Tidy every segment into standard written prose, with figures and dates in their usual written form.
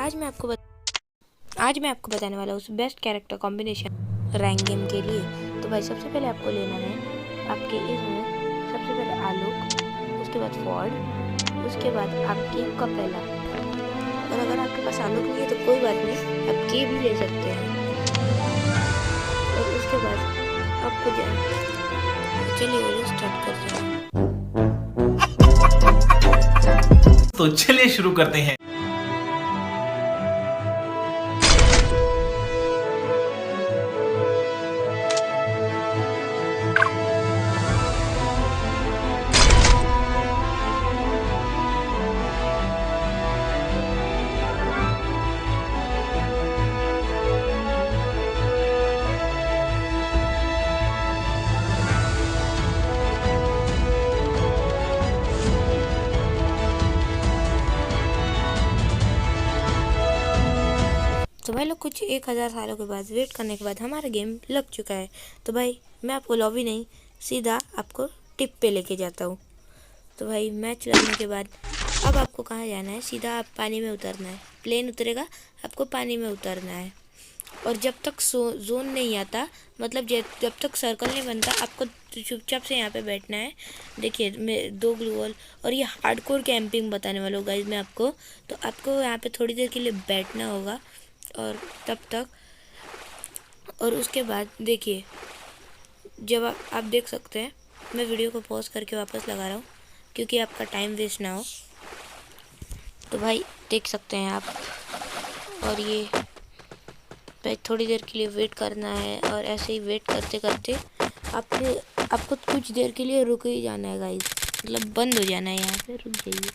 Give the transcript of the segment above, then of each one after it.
आज मैं आपको बताने वाला हूँ best character combination rank game के लिए। तो भाई सबसे पहले आपको लेना है आपके इसमें सबसे पहले आलोक, उसके बाद फॉर्ड, उसके बाद आपकी कपेला। और अगर आपके पास आलोक नहीं है तो कोई बात नहीं, आप के भी ले सकते हैं। और उसके बाद आपको चलिए वीडियो स्टार्ट करते हैं। तो चलिए शुरू करते हैं। तो भाई लोग कुछ 1000 सालों के बाद वेट करने के बाद हमारा गेम लग चुका है। तो भाई मैं आपको लॉबी नहीं सीधा आपको टिप पे लेके जाता हूँ। तो भाई मैच लगने के बाद अब आपको कहाँ जाना है, सीधा आप पानी में उतरना है। प्लेन उतरेगा, आपको पानी में उतरना है। और जब तक जोन नहीं आता, मतलब जब तक सर्कल नहीं बनता, आपको चुपचाप से यहाँ पे बैठना है। देखिए मैं 2 ग्लू वॉल और ये हार्डकोर कैंपिंग बताने वाला हूँ गाइज मैं आपको। तो आपको यहाँ पे थोड़ी देर के लिए बैठना होगा और तब तक, और उसके बाद देखिए जब आप देख सकते हैं, मैं वीडियो को पॉज करके वापस लगा रहा हूँ क्योंकि आपका टाइम वेस्ट ना हो। तो भाई देख सकते हैं आप, और ये भाई थोड़ी देर के लिए वेट करना है। और ऐसे ही वेट करते करते आपको कुछ देर के लिए रुक ही जाना है गाइस, मतलब बंद हो जाना है, यहाँ पे रुक जाइए।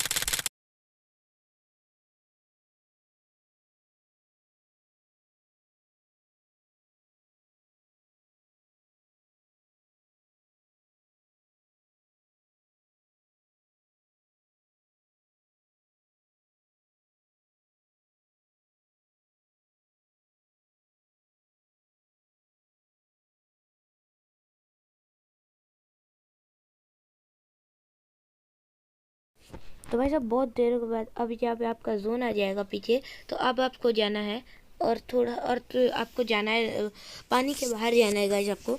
तो भाई साहब बहुत देर के बाद अब यहाँ पे आपका जोन आ जाएगा पीछे। तो अब आपको जाना है और थोड़ा और तो आपको जाना है पानी के बाहर जाना है गाइस आपको।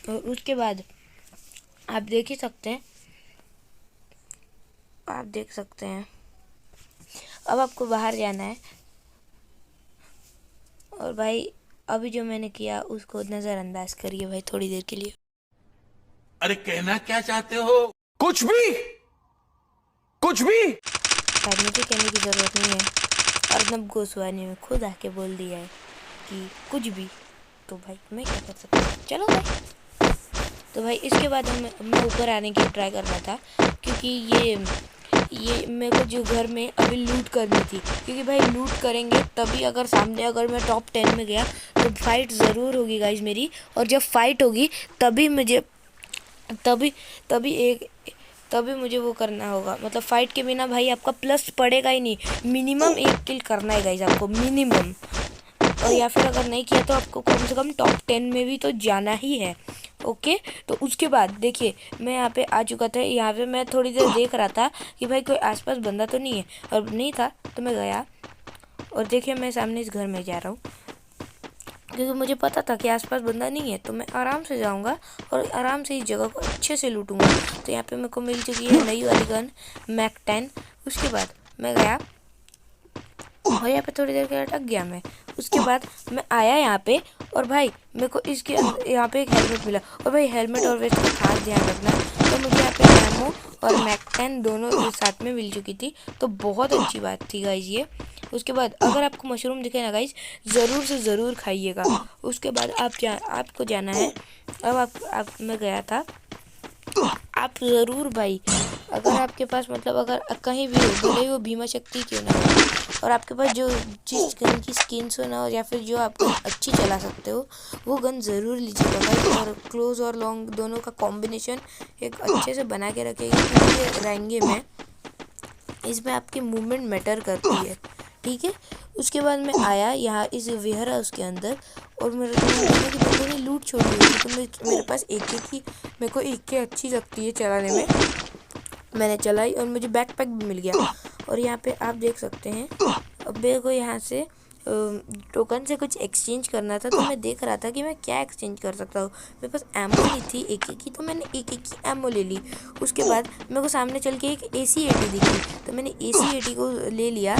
और उसके बाद आप देख ही सकते हैं, आप देख सकते हैं अब आपको बाहर जाना है। और भाई अभी जो मैंने किया उसको नज़रअंदाज करिए भाई थोड़ी देर के लिए। अरे कहना क्या चाहते हो? कुछ भी शायद मुझे कहने की ज़रूरत नहीं है, अर्नब गोस्वामी ने खुद आके बोल दिया है कि कुछ भी। तो भाई मैं क्या कर सकता हूँ, चलो भाई। तो भाई इसके बाद मैं ऊपर आने की ट्राई कर रहा था क्योंकि ये मेरे को जो घर में अभी लूट करनी थी, क्योंकि भाई लूट करेंगे तभी, अगर सामने अगर मैं टॉप 10 में गया तो फाइट ज़रूर होगी गाइज मेरी। और जब फाइट होगी तभी मुझे तभी मुझे वो करना होगा, मतलब फाइट के बिना भाई आपका प्लस पड़ेगा ही नहीं। मिनिमम 1 किल करना है गाइज आपको, मिनिमम। और या फिर अगर नहीं किया तो आपको कम से कम टॉप 10 में भी तो जाना ही है। ओके, तो उसके बाद देखिए मैं यहाँ पे आ चुका था। यहाँ पे मैं थोड़ी देर देख रहा था कि भाई कोई आसपास बंदा तो नहीं है, और नहीं था तो मैं गया और देखिए मैं सामने इस घर में जा रहा हूँ क्योंकि मुझे पता था कि आसपास बंदा नहीं है। तो मैं आराम से जाऊंगा और आराम से इस जगह को अच्छे से लूटूंगा। तो यहाँ पे मेरे को मिल चुकी है नई वाली गन मैक 10। उसके बाद मैं गया और यहाँ पे थोड़ी देर के लिए अटक गया मैं। उसके बाद मैं आया यहाँ पे और भाई मेरे को इसके यहाँ पे एक हेलमेट मिला। और भाई हेलमेट और वेस्ट का खास ध्यान रखना। तो मुझे यहाँ पे एमो और मैक 10 दोनों एक साथ में मिल चुकी थी, तो बहुत अच्छी बात थी गाइज ये। उसके बाद अगर आपको मशरूम दिखे ना गाइज, ज़रूर से ज़रूर खाइएगा। उसके बाद आपको जाना है। अब आप मैं गया था, आप ज़रूर भाई, अगर आपके पास मतलब अगर कहीं भी हो, भले ही वो भीमा शक्ति क्यों ना हो, और आपके पास जो जिस गन की स्किन्स हो ना, और या फिर जो आप अच्छी चला सकते हो, वो गन ज़रूर लीजिएगा भाई। और क्लोज और लॉन्ग दोनों का कॉम्बिनेशन एक अच्छे से बना के रखिएगा, क्योंकि ये रहेंगे में इसमें आपकी मूवमेंट मैटर करती है, ठीक है। उसके बाद मैं आया यहाँ इस वेयर हाउस के अंदर और मेरे बंदे ने लूट छोड़ी हुई थी। तो मेरे पास मेरे को एक के अच्छी लगती है चलाने में। मैंने चलाई और मुझे बैकपैक भी मिल गया। और यहाँ पे आप देख सकते हैं अब मेरे को यहाँ से टोकन से कुछ एक्सचेंज करना था, तो मैं देख रहा था कि मैं क्या एक्सचेंज कर सकता हूँ। मेरे पास एमओ नहीं थी एक की, तो मैंने एक की एमओ ले ली। उसके बाद मेरे को सामने चल के एक AC-80 दिखी, तो मैंने AC-80 को ले लिया।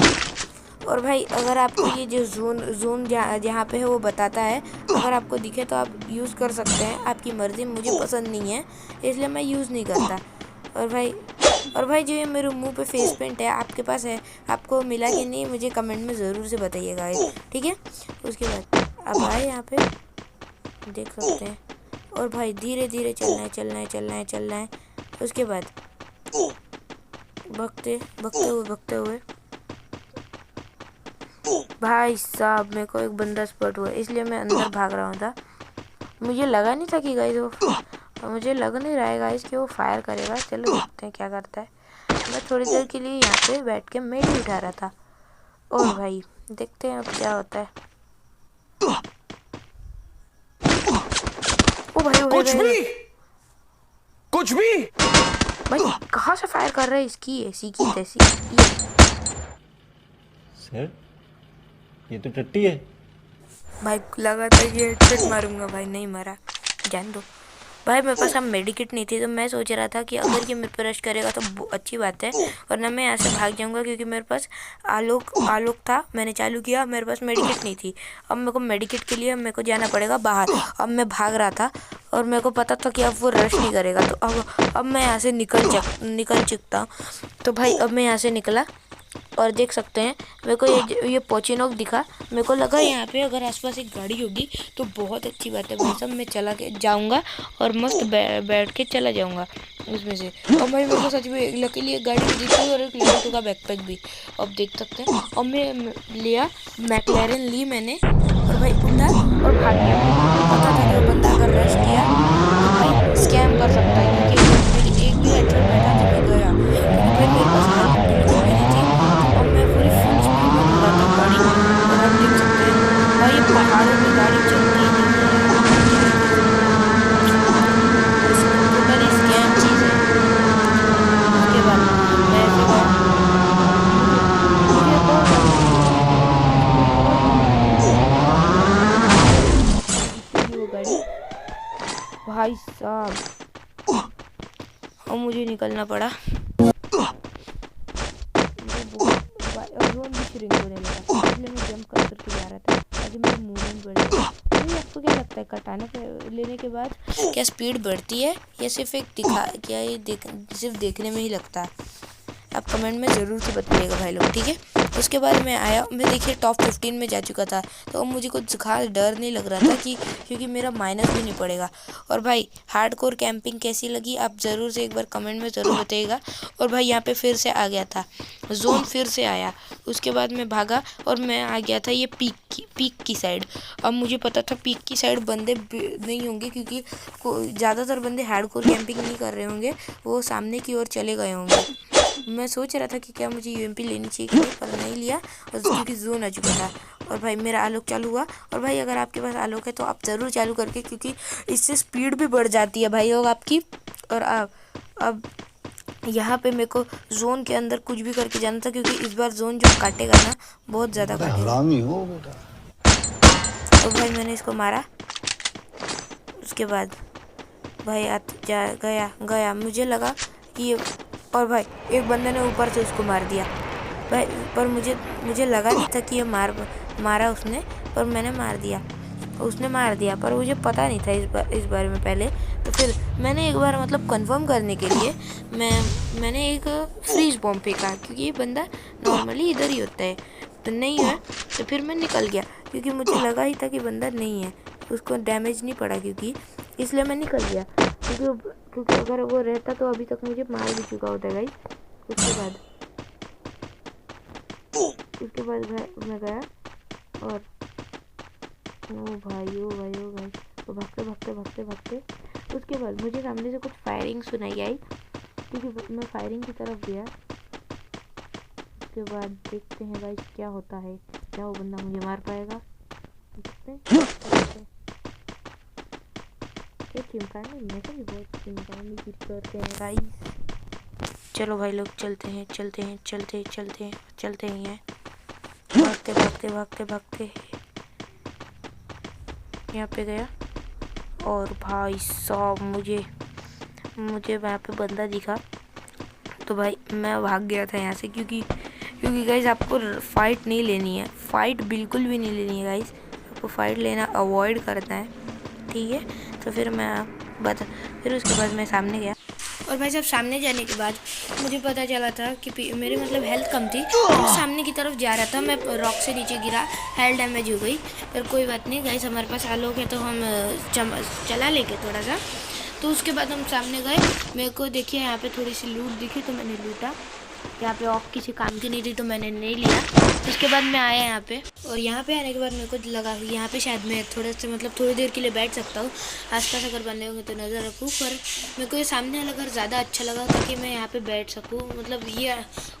और भाई अगर आपको ये जो जोन जहाँ पे है वो बताता है, अगर आपको दिखे तो आप यूज़ कर सकते हैं, आपकी मर्ज़ी। मुझे पसंद नहीं है इसलिए मैं यूज़ नहीं करता। और भाई जो ये मेरे मुंह पे फेस पेंट है, आपके पास है, आपको मिला कि नहीं मुझे कमेंट में ज़रूर से बताइएगा, ठीक है। उसके बाद अब आए यहाँ पे देख सकते हैं। और भाई धीरे धीरे चलना है। उसके बाद भगते हुए भाई साहब मेरे को एक बंदा स्पॉट हुआ, इसलिए मैं अंदर भाग रहा था। मुझे लगा नहीं था कि गाइस मुझे लग नहीं रहा है गाइस कि वो फायर करेगा। चलो देखते हैं क्या करता है। मैं थोड़ी देर के लिए यहाँ पे बैठ के मेड ही उठा रहा था। और भाई देखते हैं अब क्या होता है। ओ भाई कुछ भी भाई कहाँ से फायर कर रहा है? इसकी ऐसी की तैसी सर ये तो टट्टी है। भाई लगा था ये हेडशॉट मारूंगा, भाई नहीं मारा, जान दो। भाई मेरे पास अब मेडिकेट नहीं थी, तो मैं सोच रहा था कि अगर ये मेरे पर रश करेगा तो अच्छी बात है, वरना मैं यहाँ से भाग जाऊंगा। क्योंकि मेरे पास आलोक था, मैंने चालू किया, मेरे पास मेडिकेट नहीं थी। अब मेरे को मेडिकेट के लिए मेरे को जाना पड़ेगा बाहर। अब मैं भाग रहा था और मेरे को पता था कि अब वो रश नहीं करेगा, तो अब मैं यहाँ से निकल चुकता। तो भाई अब मैं यहाँ से निकला और देख सकते हैं मेरे को ये पोचिनोक दिखा। मेरे को लगा यहाँ पे अगर आसपास एक गाड़ी होगी तो बहुत अच्छी बात है भाई साहब, मैं चला के जाऊँगा और मस्त बैठ के चला जाऊँगा उसमें से। और भाई मेरे को सच में लकीली एक गाड़ी भी दिखी और एक लेवल 2 का बैकपैक भी, अब देख सकते हैं। और मैं लिया मैकलैरन ली मैंने, और भाई उठा और भाग गया। पता था कि वो बंदा अगर रश किया तो भाई स्कैम कर सकता है, क्योंकि एक भी हेडशॉट बैठा तो मैं गया। भाई मेरे पास हेल्प बिल्कुल भी नहीं थी, और मैं पूरी फुल स्पीड में भगाता गाड़ी। और आप देख सकते हैं भाई ये पहाड़ों में गाड़ी चलती ही नहीं है, टोटली स्कैम चीज़ है। उसके बाद मैं ऐसे गया, मुझे वो गाड़ी भाई साहब, और मुझे निकलना पड़ा। जोन भी श्रिंक होने लगा, इसलिए मैं जंप करके जा रहा था ताकि मेरी मूवमेंट बढ़ जाए। तो आपको क्या लगता है कटाना लेने के बाद क्या स्पीड बढ़ती है, या सिर्फ सिर्फ देखने में ही लगता है? आप कमेंट में ज़रूर से बताइएगा भाई लोग, ठीक है। उसके बाद मैं आया, मैं देखिए टॉप 15 में जा चुका था। तो अब मुझे कुछ खास डर नहीं लग रहा था क्योंकि मेरा माइनस भी नहीं पड़ेगा। और भाई हार्डकोर कैंपिंग कैसी लगी आप ज़रूर से एक बार कमेंट में ज़रूर बताइएगा। और भाई यहाँ पे फिर से आ गया था जोन, फिर से आया। उसके बाद मैं भागा और मैं आ गया था ये पीक की साइड। अब मुझे पता था पीक की साइड बंदे नहीं होंगे, क्योंकि ज़्यादातर बंदे हार्डकोर कैंपिंग नहीं कर रहे होंगे, वो सामने की ओर चले गए होंगे। मैं सोच रहा था कि क्या मुझे UMP लेनी चाहिए कि नहीं, पर नहीं लिया, और क्योंकि जोन आ चुका था। और भाई मेरा आलोक चालू हुआ। और भाई अगर आपके पास आलोक है तो आप ज़रूर चालू करके, क्योंकि इससे स्पीड भी बढ़ जाती है भाई लोग आपकी। और अब यहाँ पे मेरे को जोन के अंदर कुछ भी करके जाना था, क्योंकि इस बार जोन जो काटेगा ना बहुत ज़्यादा काटेगा। हो बेटा। तो भाई मैंने इसको मारा। उसके बाद भाई गया मुझे लगा कि ये, और भाई एक बंदे ने ऊपर से उसको मार दिया भाई। पर मुझे लगा नहीं था कि ये मारा उसने, पर मैंने मार दिया, उसने मार दिया, पर मुझे पता नहीं था इस बारे में पहले। तो फिर मैंने एक बार मतलब कंफर्म करने के लिए मैंने एक फ्रीज बॉम्ब फेंका, क्योंकि ये बंदा नॉर्मली इधर ही होता है, तो नहीं है। तो फिर मैं निकल गया, क्योंकि मुझे लगा ही था कि बंदा नहीं है, उसको डैमेज नहीं पड़ा, क्योंकि इसलिए मैं निकल गया। क्योंकि अगर वो रहता तो अभी तक मुझे मार भी चुका होता है गाइस। उसके बाद मैं गया और ओ भाई तो भागते। उसके बाद मुझे सामने से कुछ फायरिंग सुनाई आई, क्योंकि मैं फायरिंग की तरफ गया। उसके बाद देखते हैं भाई क्या होता है, क्या वो बंदा मुझे मार पाएगा। करते हैं गाइस। चलो भाई लोग चलते हैं। भागते भागते भागते यहाँ पे गया और भाई साहब मुझे वहाँ पे बंदा दिखा, तो भाई मैं भाग गया था यहाँ से, क्योंकि गाइस आपको फाइट नहीं लेनी है, फाइट बिल्कुल भी नहीं लेनी है गाइस, आपको फाइट लेना अवॉइड करना है, ठीक है। तो फिर फिर उसके बाद मैं सामने गया और भाई साहब सामने जाने के बाद मुझे पता चला था कि मेरी मतलब हेल्थ कम थी, तो सामने की तरफ जा रहा था, मैं रॉक से नीचे गिरा, हेल्थ डैमेज हो गई, पर कोई बात नहीं गाइस, हमारे पास आलोक है तो हम चला लेंगे थोड़ा सा। तो उसके बाद हम सामने गए, मेरे को देखिए यहाँ पे थोड़ी सी लूट दिखी तो मैंने लूटा, यहाँ पे ऑफ किसी काम की नहीं थी तो मैंने नहीं लिया। उसके बाद मैं आया यहाँ पे, और यहाँ पे आने के बाद मेरे को लगा यहाँ पे शायद मैं थोड़ी देर के लिए बैठ सकता हूँ, आसपास अगर बंदे होंगे तो नज़र रखूँ, पर मेरे को ये सामने वाला घर ज़्यादा अच्छा लगा ताकि मैं यहाँ पे बैठ सकूँ, मतलब ये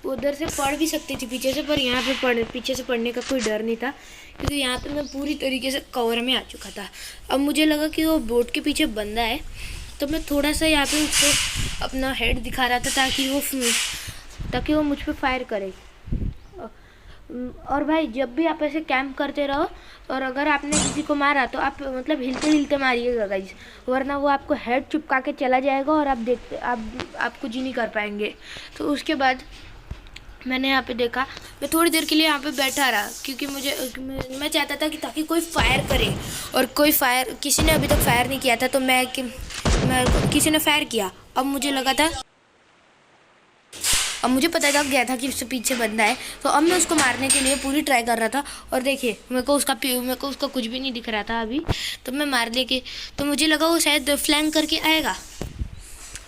उधर से पढ़ भी सकती थी पीछे से, पर यहाँ पे पीछे से पढ़ने का कोई डर नहीं था, क्योंकि यहाँ पे मैं पूरी तरीके से कवर में आ चुका था। अब मुझे लगा कि वो बोट के पीछे बंदा है, तो मैं थोड़ा सा यहाँ पे उसको अपना हेड दिखा रहा था ताकि वो मुझ पे फायर करे। और भाई जब भी आप ऐसे कैंप करते रहो और अगर आपने किसी को मारा तो आप मतलब हिलते हिलते मारिएगा गाइस, वरना वो आपको हेड चिपका के चला जाएगा और आप कुछ ही नहीं कर पाएंगे। तो उसके बाद मैंने यहाँ पे देखा, मैं थोड़ी देर के लिए यहाँ पे बैठा रहा, क्योंकि मैं चाहता था कि ताकि कोई फायर करे, और किसी ने अभी तक फायर नहीं किया था, तो किसी ने फायर किया। अब मुझे पता लग गया था कि उससे पीछे बंदा है, तो अब मैं उसको मारने के लिए पूरी ट्राई कर रहा था, और देखिए मेरे को उसका कुछ भी नहीं दिख रहा था अभी, तो मैं मारने के तो मुझे लगा वो शायद फ्लैंक करके आएगा,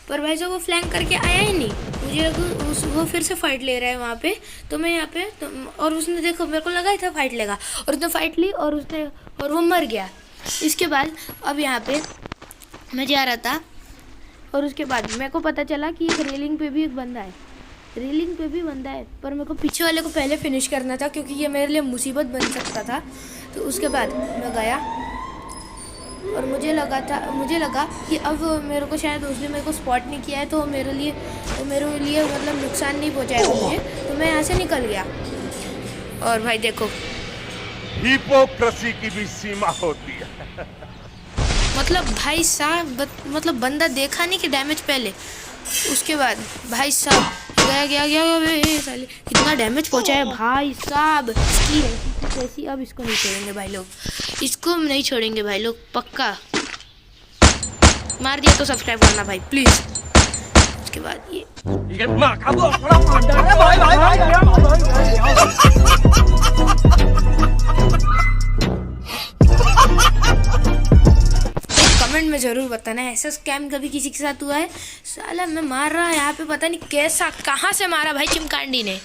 पर भाई साहब वो फ्लैंक करके आया ही नहीं, मुझे लगा वो फिर से फाइट ले रहा है वहाँ पे, तो मैं यहाँ पे और उसने देखो मेरे को लगा ही था फाइट लेगा, और उसने फाइट ली और वो मर गया। इसके बाद अब यहाँ पे मैं जा रहा था, और उसके बाद मेरे को पता चला कि एक रेलिंग पे भी एक बंदा है, पर मेरे को पीछे वाले को पहले फिनिश करना था, क्योंकि ये मेरे लिए मुसीबत बन सकता था। तो उसके बाद मैं गया और मुझे लगा कि अब मेरे को शायद उसने मेरे को स्पॉट नहीं किया है, तो मेरे लिए मतलब नुकसान नहीं पहुंचाएगा मुझे, तो मैं यहाँ से निकल गया। और भाई देखो हिपोक्रेसी की भी सीमा होती है। मतलब भाई साहब मतलब बंदा देखा नहीं कि डैमेज पहले, उसके बाद भाई साहब गया साले कितना डैमेज पहुंचा है भाई साहब। कैसी अब इसको नहीं छोड़ेंगे भाई लोग, इसको नहीं छोड़ेंगे भाई लोग, पक्का मार दिया तो सब्सक्राइब करना भाई प्लीज। उसके बाद ये कमेंट में ज़रूर बताना ऐसा स्कैम कभी किसी के साथ हुआ है। साला मैं मार रहा यहाँ पे पता नहीं कैसा कहाँ से मारा भाई चिमकांडी ने।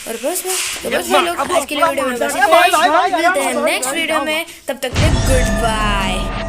और बस लोग आज के लिए वीडियो में बस इतना ही, मिलते हैं नेक्स्ट वीडियो में, तब तक के गुड बाय।